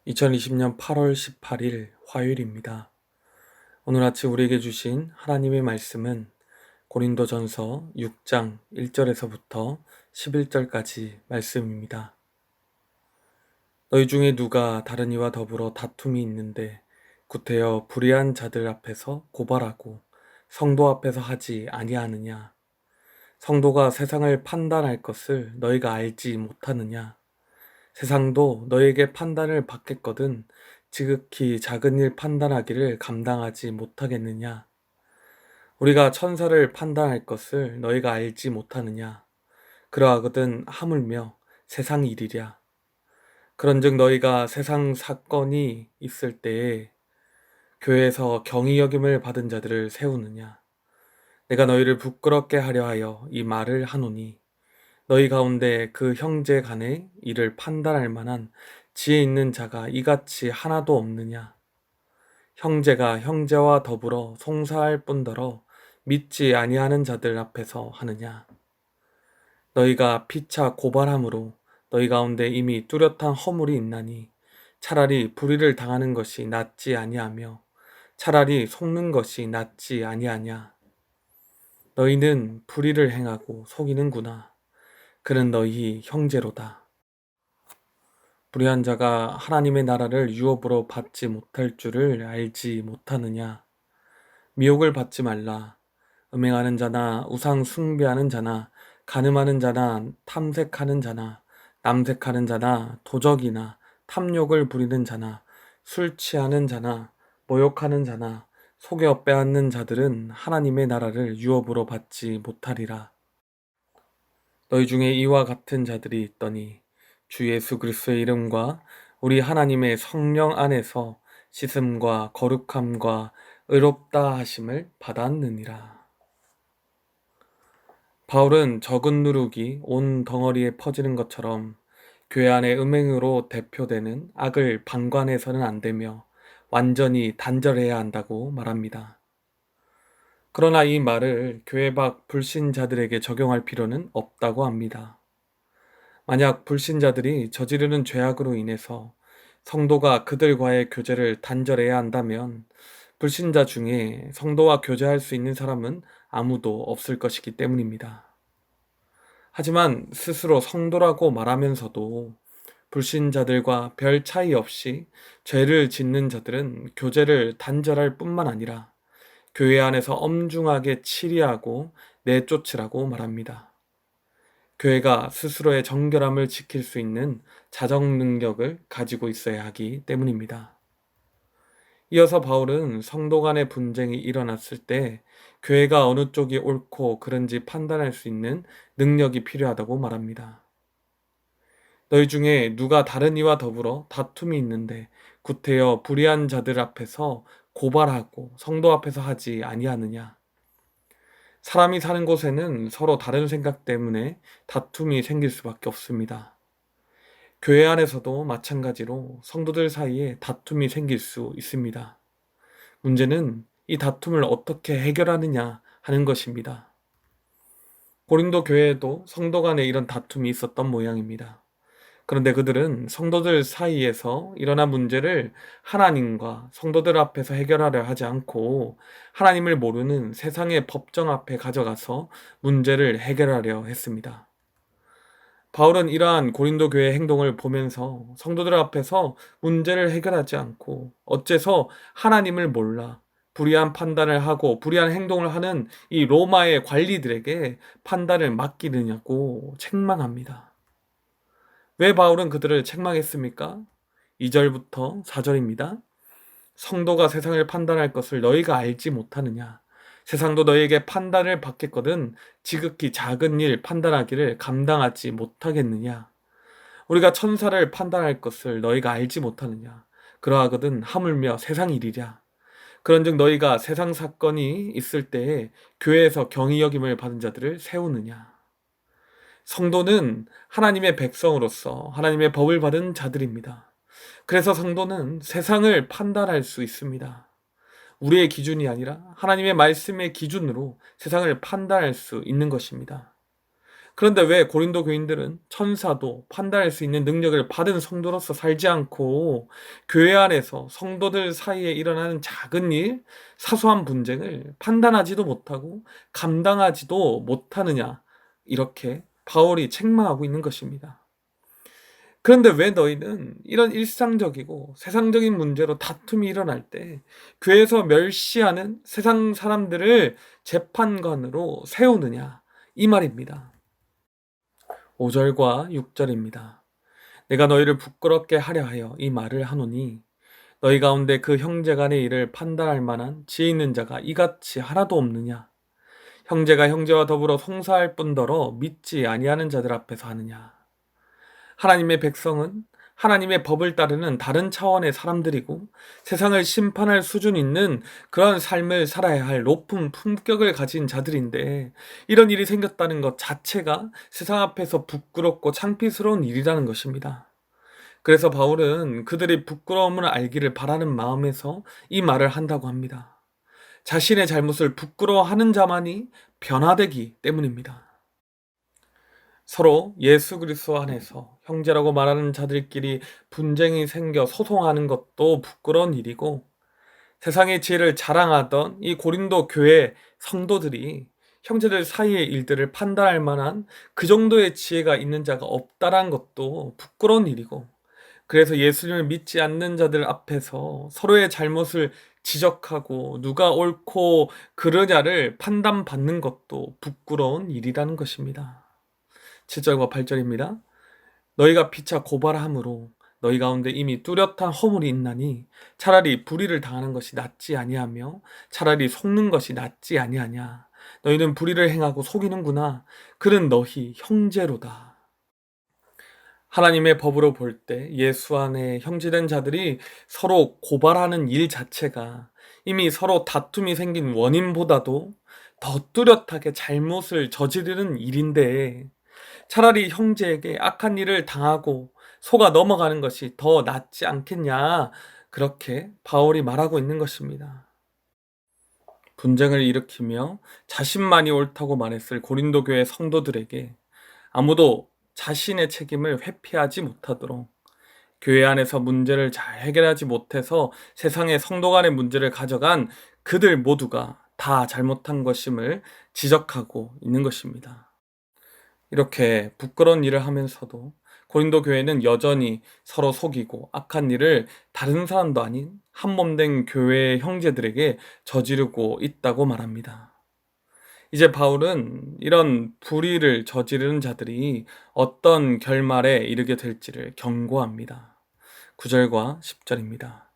2020년 8월 18일 화요일입니다. 오늘 아침 우리에게 주신 하나님의 말씀은 고린도전서 6장 1절에서부터 11절까지 말씀입니다. 너희 중에 누가 다른 이와 더불어 다툼이 있는데 구태여 불의한 자들 앞에서 고발하고 성도 앞에서 하지 아니하느냐? 성도가 세상을 판단할 것을 너희가 알지 못하느냐? 세상도 너에게 판단을 받겠거든 지극히 작은 일 판단하기를 감당하지 못하겠느냐? 우리가 천사를 판단할 것을 너희가 알지 못하느냐? 그러하거든 하물며 세상 일이랴. 그런즉 너희가 세상 사건이 있을 때에 교회에서 경히 여김을 받은 자들을 세우느냐? 내가 너희를 부끄럽게 하려 하여 이 말을 하노니 너희 가운데 그 형제 간의 일을 판단할 만한 지혜 있는 자가 이같이 하나도 없느냐? 형제가 형제와 더불어 송사할 뿐더러 믿지 아니하는 자들 앞에서 하느냐? 너희가 피차 고발함으로 너희 가운데 이미 뚜렷한 허물이 있나니 차라리 불의를 당하는 것이 낫지 아니하며 차라리 속는 것이 낫지 아니하냐? 너희는 불의를 행하고 속이는구나. 그는 너희 형제로다. 불의한 자가 하나님의 나라를 유업으로 받지 못할 줄을 알지 못하느냐? 미혹을 받지 말라. 음행하는 자나 우상 숭배하는 자나 간음하는 자나 탐색하는 자나 남색하는 자나 도적이나 탐욕을 부리는 자나 술 취하는 자나 모욕하는 자나 속여 빼앗는 자들은 하나님의 나라를 유업으로 받지 못하리라. 너희 중에 이와 같은 자들이 있더니 주 예수 그리스도의 이름과 우리 하나님의 성령 안에서 씻음과 거룩함과 의롭다 하심을 받았느니라. 바울은 적은 누룩이 온 덩어리에 퍼지는 것처럼 교회 안의 음행으로 대표되는 악을 방관해서는 안 되며 완전히 단절해야 한다고 말합니다. 그러나 이 말을 교회 밖 불신자들에게 적용할 필요는 없다고 합니다. 만약 불신자들이 저지르는 죄악으로 인해서 성도가 그들과의 교제를 단절해야 한다면 불신자 중에 성도와 교제할 수 있는 사람은 아무도 없을 것이기 때문입니다. 하지만 스스로 성도라고 말하면서도 불신자들과 별 차이 없이 죄를 짓는 자들은 교제를 단절할 뿐만 아니라 교회 안에서 엄중하게 치리하고 내쫓으라고 말합니다. 교회가 스스로의 정결함을 지킬 수 있는 자정 능력을 가지고 있어야 하기 때문입니다. 이어서 바울은 성도 간의 분쟁이 일어났을 때 교회가 어느 쪽이 옳고 그른지 판단할 수 있는 능력이 필요하다고 말합니다. 너희 중에 누가 다른 이와 더불어 다툼이 있는데 구태여 불의한 자들 앞에서 고발하고 성도 앞에서 하지 아니하느냐? 사람이 사는 곳에는 서로 다른 생각 때문에 다툼이 생길 수밖에 없습니다. 교회 안에서도 마찬가지로 성도들 사이에 다툼이 생길 수 있습니다. 문제는 이 다툼을 어떻게 해결하느냐 하는 것입니다. 고린도 교회에도 성도 간에 이런 다툼이 있었던 모양입니다. 그런데 그들은 성도들 사이에서 일어난 문제를 하나님과 성도들 앞에서 해결하려 하지 않고 하나님을 모르는 세상의 법정 앞에 가져가서 문제를 해결하려 했습니다. 바울은 이러한 고린도 교회의 행동을 보면서 성도들 앞에서 문제를 해결하지 않고 어째서 하나님을 몰라 불의한 판단을 하고 불의한 행동을 하는 이 로마의 관리들에게 판단을 맡기느냐고 책망합니다. 왜 바울은 그들을 책망했습니까? 2절부터 4절입니다. 성도가 세상을 판단할 것을 너희가 알지 못하느냐? 세상도 너희에게 판단을 받겠거든 지극히 작은 일 판단하기를 감당하지 못하겠느냐? 우리가 천사를 판단할 것을 너희가 알지 못하느냐? 그러하거든 하물며 세상 일이랴. 그런즉 너희가 세상 사건이 있을 때에 교회에서 경히 여김을 받은 자들을 세우느냐? 성도는 하나님의 백성으로서 하나님의 법을 받은 자들입니다. 그래서 성도는 세상을 판단할 수 있습니다. 우리의 기준이 아니라 하나님의 말씀의 기준으로 세상을 판단할 수 있는 것입니다. 그런데 왜 고린도 교인들은 천사도 판단할 수 있는 능력을 받은 성도로서 살지 않고 교회 안에서 성도들 사이에 일어나는 작은 일, 사소한 분쟁을 판단하지도 못하고 감당하지도 못하느냐? 이렇게 바울이 책망하고 있는 것입니다. 그런데 왜 너희는 이런 일상적이고 세상적인 문제로 다툼이 일어날 때 교회에서 멸시하는 세상 사람들을 재판관으로 세우느냐? 이 말입니다. 5절과 6절입니다. 내가 너희를 부끄럽게 하려 하여 이 말을 하노니 너희 가운데 그 형제 간의 일을 판단할 만한 지혜 있는 자가 이같이 하나도 없느냐? 형제가 형제와 더불어 송사할 뿐더러 믿지 아니하는 자들 앞에서 하느냐? 하나님의 백성은 하나님의 법을 따르는 다른 차원의 사람들이고 세상을 심판할 수준 있는 그런 삶을 살아야 할 높은 품격을 가진 자들인데 이런 일이 생겼다는 것 자체가 세상 앞에서 부끄럽고 창피스러운 일이라는 것입니다. 그래서 바울은 그들이 부끄러움을 알기를 바라는 마음에서 이 말을 한다고 합니다. 자신의 잘못을 부끄러워하는 자만이 변화되기 때문입니다. 서로 예수 그리스도 안에서 형제라고 말하는 자들끼리 분쟁이 생겨 소송하는 것도 부끄러운 일이고 세상의 지혜를 자랑하던 이 고린도 교회 성도들이 형제들 사이의 일들을 판단할 만한 그 정도의 지혜가 있는 자가 없다란 것도 부끄러운 일이고 그래서 예수님을 믿지 않는 자들 앞에서 서로의 잘못을 지적하고 누가 옳고 그르냐를 판단받는 것도 부끄러운 일이라는 것입니다. 7절과 8절입니다. 너희가 피차 고발함으로 너희 가운데 이미 뚜렷한 허물이 있나니 차라리 불의를 당하는 것이 낫지 아니하며 차라리 속는 것이 낫지 아니하냐. 너희는 불의를 행하고 속이는구나. 그는 너희 형제로다. 하나님의 법으로 볼 때 예수 안에 형제된 자들이 서로 고발하는 일 자체가 이미 서로 다툼이 생긴 원인보다도 더 뚜렷하게 잘못을 저지르는 일인데 차라리 형제에게 악한 일을 당하고 속아 넘어가는 것이 더 낫지 않겠냐. 그렇게 바울이 말하고 있는 것입니다. 분쟁을 일으키며 자신만이 옳다고 말했을 고린도 교회 성도들에게 아무도 자신의 책임을 회피하지 못하도록 교회 안에서 문제를 잘 해결하지 못해서 세상의 성도 간의 문제를 가져간 그들 모두가 다 잘못한 것임을 지적하고 있는 것입니다. 이렇게 부끄러운 일을 하면서도 고린도 교회는 여전히 서로 속이고 악한 일을 다른 사람도 아닌 한몸된 교회의 형제들에게 저지르고 있다고 말합니다. 이제 바울은 이런 불의를 저지르는 자들이 어떤 결말에 이르게 될지를 경고합니다. 9절과 10절입니다.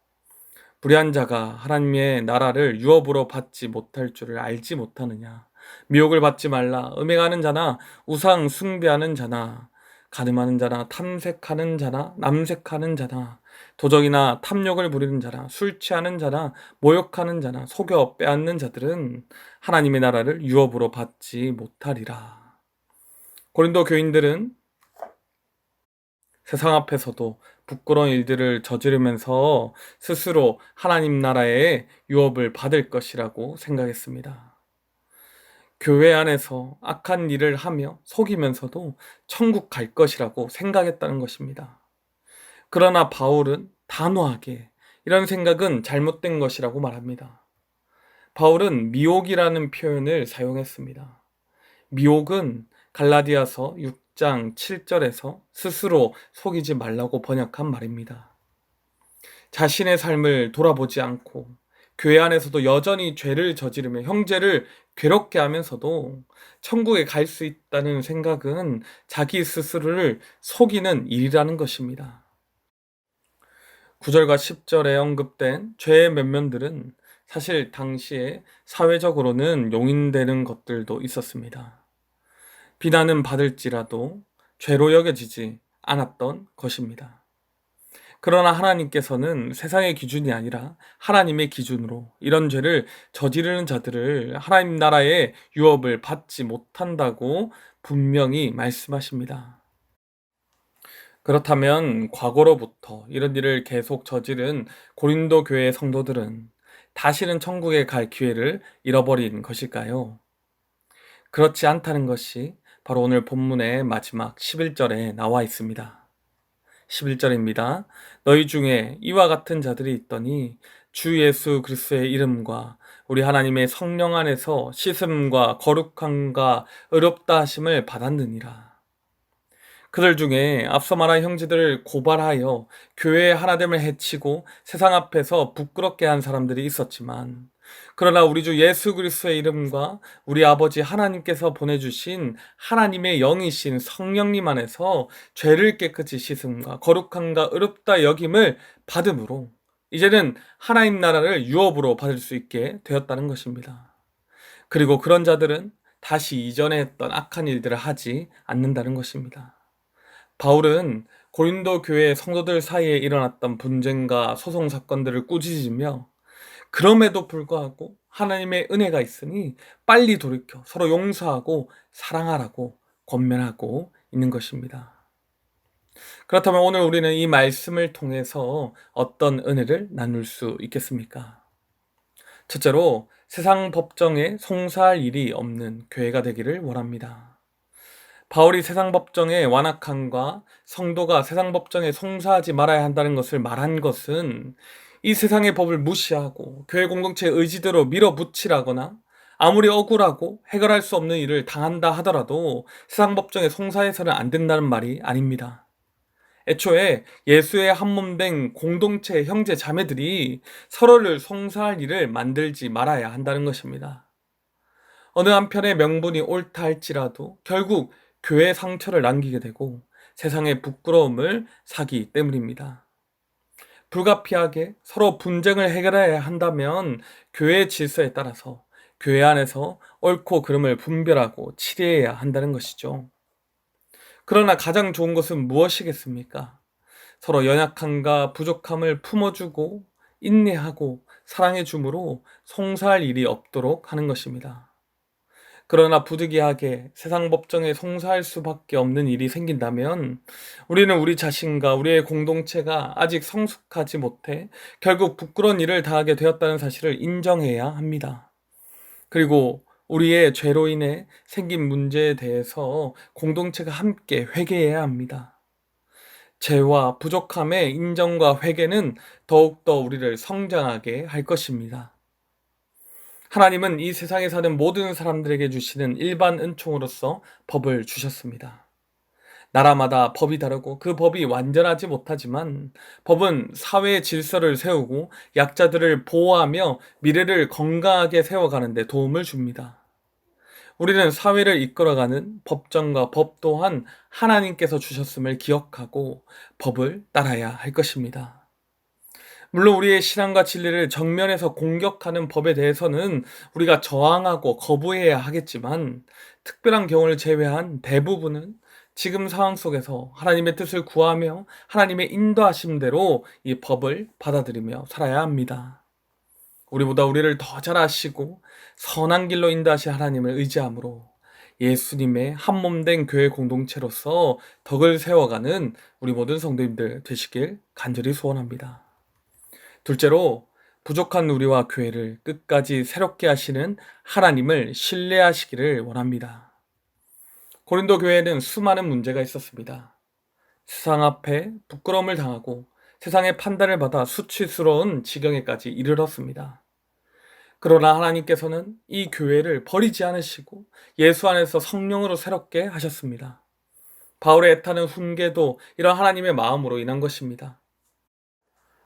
불의한 자가 하나님의 나라를 유업으로 받지 못할 줄을 알지 못하느냐. 미혹을 받지 말라. 음행하는 자나 우상 숭배하는 자나 간음하는 자나 탐색하는 자나 남색하는 자나 도적이나 탐욕을 부리는 자나 술 취하는 자나 모욕하는 자나 속여 빼앗는 자들은 하나님의 나라를 유업으로 받지 못하리라. 고린도 교인들은 세상 앞에서도 부끄러운 일들을 저지르면서 스스로 하나님 나라의 유업을 받을 것이라고 생각했습니다. 교회 안에서 악한 일을 하며 속이면서도 천국 갈 것이라고 생각했다는 것입니다. 그러나 바울은 단호하게 이런 생각은 잘못된 것이라고 말합니다. 바울은 미혹이라는 표현을 사용했습니다. 미혹은 갈라디아서 6장 7절에서 스스로 속이지 말라고 번역한 말입니다. 자신의 삶을 돌아보지 않고 교회 안에서도 여전히 죄를 저지르며 형제를 괴롭게 하면서도 천국에 갈 수 있다는 생각은 자기 스스로를 속이는 일이라는 것입니다. 9절과 10절에 언급된 죄의 면면들은 사실 당시에 사회적으로는 용인되는 것들도 있었습니다. 비난은 받을지라도 죄로 여겨지지 않았던 것입니다. 그러나 하나님께서는 세상의 기준이 아니라 하나님의 기준으로 이런 죄를 저지르는 자들을 하나님 나라의 유업을 받지 못한다고 분명히 말씀하십니다. 그렇다면 과거로부터 이런 일을 계속 저지른 고린도 교회의 성도들은 다시는 천국에 갈 기회를 잃어버린 것일까요? 그렇지 않다는 것이 바로 오늘 본문의 마지막 11절에 나와 있습니다. 11절입니다. 너희 중에 이와 같은 자들이 있더니 주 예수 그리스도의 이름과 우리 하나님의 성령 안에서 씻음과 거룩함과 의롭다 하심을 받았느니라. 그들 중에 앞서 말한 형제들을 고발하여 교회의 하나됨을 해치고 세상 앞에서 부끄럽게 한 사람들이 있었지만, 그러나 우리 주 예수 그리스도의 이름과 우리 아버지 하나님께서 보내주신 하나님의 영이신 성령님 안에서 죄를 깨끗이 씻음과 거룩함과 의롭다 여김을 받음으로 이제는 하나님 나라를 유업으로 받을 수 있게 되었다는 것입니다. 그리고 그런 자들은 다시 이전에 했던 악한 일들을 하지 않는다는 것입니다. 바울은 고린도 교회 성도들 사이에 일어났던 분쟁과 소송 사건들을 꾸짖으며, 그럼에도 불구하고 하나님의 은혜가 있으니 빨리 돌이켜 서로 용서하고 사랑하라고 권면하고 있는 것입니다. 그렇다면 오늘 우리는 이 말씀을 통해서 어떤 은혜를 나눌 수 있겠습니까? 첫째로, 세상 법정에 송사할 일이 없는 교회가 되기를 원합니다. 바울이 세상 법정의 완악함과 성도가 세상 법정에 송사하지 말아야 한다는 것을 말한 것은 이 세상의 법을 무시하고 교회 공동체의 의지대로 밀어붙이라거나 아무리 억울하고 해결할 수 없는 일을 당한다 하더라도 세상 법정에 송사해서는 안 된다는 말이 아닙니다. 애초에 예수의 한몸된 공동체 형제 자매들이 서로를 송사할 일을 만들지 말아야 한다는 것입니다. 어느 한편의 명분이 옳다 할지라도 결국 교회에 상처를 남기게 되고 세상의 부끄러움을 사기 때문입니다. 불가피하게 서로 분쟁을 해결해야 한다면 교회의 질서에 따라서 교회 안에서 옳고 그름을 분별하고 치리해야 한다는 것이죠. 그러나 가장 좋은 것은 무엇이겠습니까? 서로 연약함과 부족함을 품어주고 인내하고 사랑해 줌으로 송사할 일이 없도록 하는 것입니다. 그러나 부득이하게 세상 법정에 송사할 수밖에 없는 일이 생긴다면 우리는 우리 자신과 우리의 공동체가 아직 성숙하지 못해 결국 부끄러운 일을 당하게 되었다는 사실을 인정해야 합니다. 그리고 우리의 죄로 인해 생긴 문제에 대해서 공동체가 함께 회개해야 합니다. 죄와 부족함의 인정과 회개는 더욱더 우리를 성장하게 할 것입니다. 하나님은 이 세상에 사는 모든 사람들에게 주시는 일반 은총으로서 법을 주셨습니다. 나라마다 법이 다르고 그 법이 완전하지 못하지만 법은 사회의 질서를 세우고 약자들을 보호하며 미래를 건강하게 세워가는 데 도움을 줍니다. 우리는 사회를 이끌어가는 법정과 법 또한 하나님께서 주셨음을 기억하고 법을 따라야 할 것입니다. 물론 우리의 신앙과 진리를 정면에서 공격하는 법에 대해서는 우리가 저항하고 거부해야 하겠지만, 특별한 경우를 제외한 대부분은 지금 상황 속에서 하나님의 뜻을 구하며 하나님의 인도하심대로 이 법을 받아들이며 살아야 합니다. 우리보다 우리를 더 잘 아시고 선한 길로 인도하신 하나님을 의지함으로 예수님의 한몸된 교회 공동체로서 덕을 세워가는 우리 모든 성도님들 되시길 간절히 소원합니다. 둘째로, 부족한 우리와 교회를 끝까지 새롭게 하시는 하나님을 신뢰하시기를 원합니다. 고린도 교회에는 수많은 문제가 있었습니다. 세상 앞에 부끄러움을 당하고 세상의 판단을 받아 수치스러운 지경에까지 이르렀습니다. 그러나 하나님께서는 이 교회를 버리지 않으시고 예수 안에서 성령으로 새롭게 하셨습니다. 바울의 애타는 훈계도 이런 하나님의 마음으로 인한 것입니다.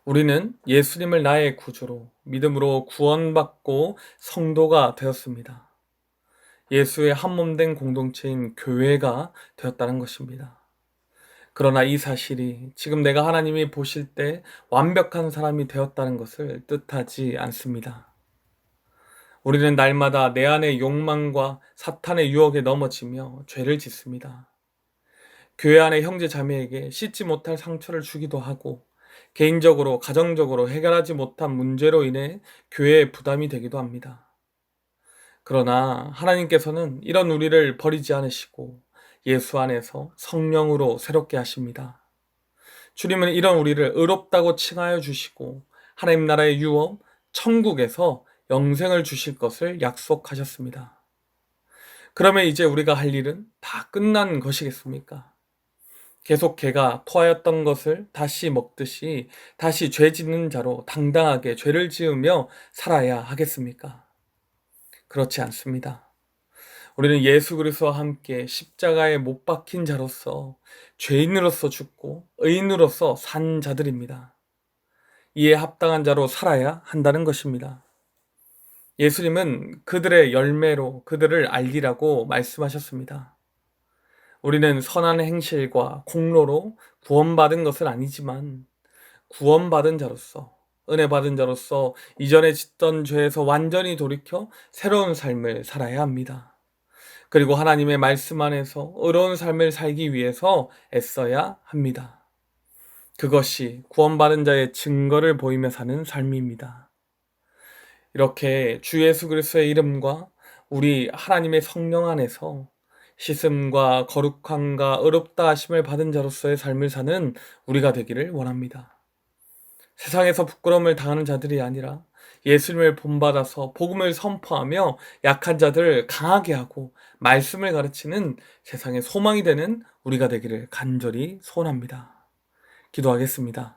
우리는 예수님을 나의 구주로 믿음으로 구원받고 성도가 되었습니다. 예수의 한몸된 공동체인 교회가 되었다는 것입니다. 그러나 이 사실이 지금 내가 하나님이 보실 때 완벽한 사람이 되었다는 것을 뜻하지 않습니다. 우리는 날마다 내 안의 욕망과 사탄의 유혹에 넘어지며 죄를 짓습니다. 교회 안의 형제 자매에게 씻지 못할 상처를 주기도 하고 개인적으로, 가정적으로 해결하지 못한 문제로 인해 교회에 부담이 되기도 합니다. 그러나 하나님께서는 이런 우리를 버리지 않으시고 예수 안에서 성령으로 새롭게 하십니다. 주님은 이런 우리를 의롭다고 칭하여 주시고 하나님 나라의 유업, 천국에서 영생을 주실 것을 약속하셨습니다. 그러면 이제 우리가 할 일은 다 끝난 것이겠습니까? 계속 개가 토하였던 것을 다시 먹듯이 다시 죄 짓는 자로 당당하게 죄를 지으며 살아야 하겠습니까? 그렇지 않습니다. 우리는 예수 그리스도와 함께 십자가에 못 박힌 자로서 죄인으로서 죽고 의인으로서 산 자들입니다. 이에 합당한 자로 살아야 한다는 것입니다. 예수님은 그들의 열매로 그들을 알리라고 말씀하셨습니다. 우리는 선한 행실과 공로로 구원받은 것은 아니지만 구원받은 자로서, 은혜 받은 자로서 이전에 짓던 죄에서 완전히 돌이켜 새로운 삶을 살아야 합니다. 그리고 하나님의 말씀 안에서 의로운 삶을 살기 위해서 애써야 합니다. 그것이 구원받은 자의 증거를 보이며 사는 삶입니다. 이렇게 주 예수 그리스도의 이름과 우리 하나님의 성령 안에서 씻음과 거룩함과 의롭다 하심을 받은 자로서의 삶을 사는 우리가 되기를 원합니다. 세상에서 부끄러움을 당하는 자들이 아니라 예수님을 본받아서 복음을 선포하며 약한 자들을 강하게 하고 말씀을 가르치는 세상의 소망이 되는 우리가 되기를 간절히 소원합니다. 기도하겠습니다.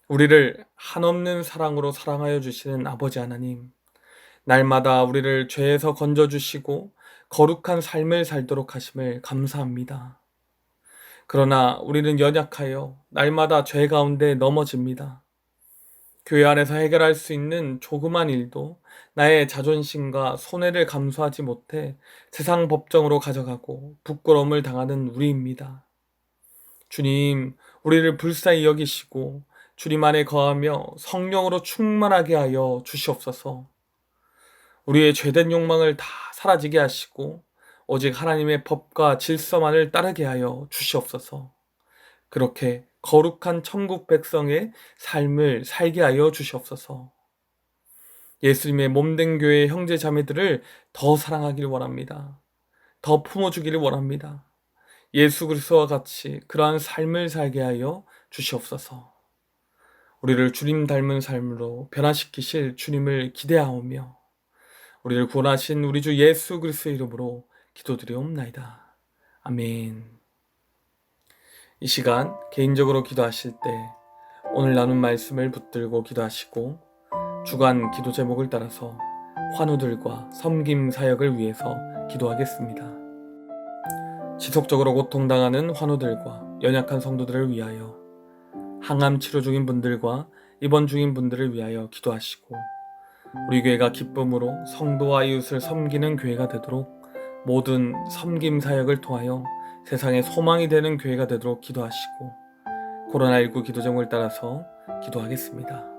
우리를 한없는 사랑으로 사랑하여 주시는 아버지 하나님, 날마다 우리를 죄에서 건져주시고 거룩한 삶을 살도록 하심을 감사합니다. 그러나 우리는 연약하여 날마다 죄 가운데 넘어집니다. 교회 안에서 해결할 수 있는 조그만 일도 나의 자존심과 손해를 감수하지 못해 세상 법정으로 가져가고 부끄러움을 당하는 우리입니다. 주님, 우리를 불쌍히 여기시고 주님 안에 거하며 성령으로 충만하게 하여 주시옵소서. 우리의 죄된 욕망을 다 사라지게 하시고 오직 하나님의 법과 질서만을 따르게 하여 주시옵소서. 그렇게 거룩한 천국 백성의 삶을 살게 하여 주시옵소서. 예수님의 몸된 교회의 형제 자매들을 더 사랑하기를 원합니다. 더 품어주기를 원합니다. 예수 그리스도와 같이 그러한 삶을 살게 하여 주시옵소서. 우리를 주님 닮은 삶으로 변화시키실 주님을 기대하오며 우리를 구원하신 우리 주 예수 그리스도의 이름으로 기도드리옵나이다. 아멘. 이 시간 개인적으로 기도하실 때 오늘 나눈 말씀을 붙들고 기도하시고 주간 기도 제목을 따라서 환우들과 섬김 사역을 위해서 기도하겠습니다. 지속적으로 고통당하는 환우들과 연약한 성도들을 위하여, 항암 치료 중인 분들과 입원 중인 분들을 위하여 기도하시고 우리 교회가 기쁨으로 성도와 이웃을 섬기는 교회가 되도록 모든 섬김 사역을 통하여 세상의 소망이 되는 교회가 되도록 기도하시고 코로나19 기도 제목을 따라서 기도하겠습니다.